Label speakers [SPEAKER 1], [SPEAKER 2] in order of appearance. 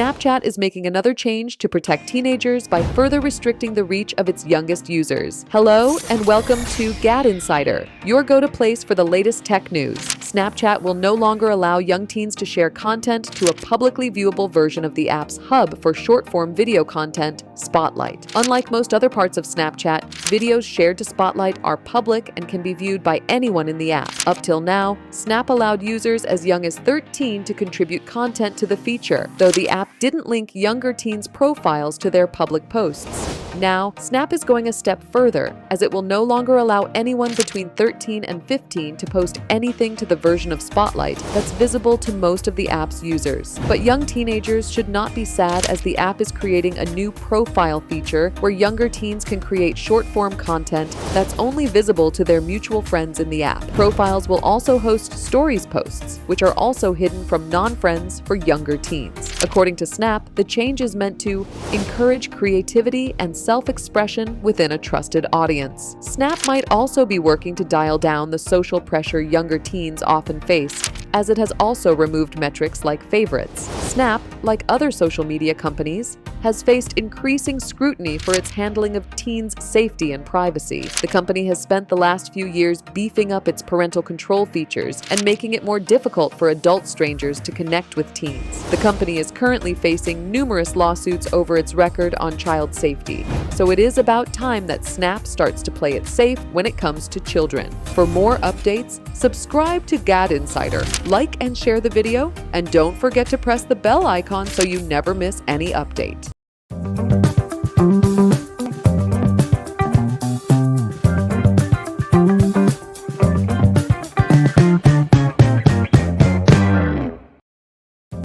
[SPEAKER 1] Snapchat is making another change to protect teenagers by further restricting the reach of its youngest users. Hello and welcome to GadInsider, your go-to place for the latest tech news. Snapchat will no longer allow young teens to share content to a publicly viewable version of the app's hub for short-form video content, Spotlight. Unlike most other parts of Snapchat, videos shared to Spotlight are public and can be viewed by anyone in the app. Up till now, Snap allowed users as young as 13 to contribute content to the feature, though the app didn't link younger teens' profiles to their public posts. Now, Snap is going a step further, as it will no longer allow anyone between 13 and 15 to post anything to the version of Spotlight that's visible to most of the app's users. But young teenagers should not be sad, as the app is creating a new profile feature where younger teens can create short-form content that's only visible to their mutual friends in the app. Profiles will also host stories posts, which are also hidden from non-friends for younger teens. According to Snap, the change is meant to encourage creativity and self-expression within a trusted audience. Snap might also be working to dial down the social pressure younger teens often face, as it has also removed metrics like favorites. Snap, like other social media companies, has faced increasing scrutiny for its handling of teens' safety and privacy. The company has spent the last few years beefing up its parental control features and making it more difficult for adult strangers to connect with teens. The company is currently facing numerous lawsuits over its record on child safety, so it is about time that Snap starts to play it safe when it comes to children. For more updates, subscribe to GadInsider, like and share the video, and don't forget to press the bell icon so you never miss any update.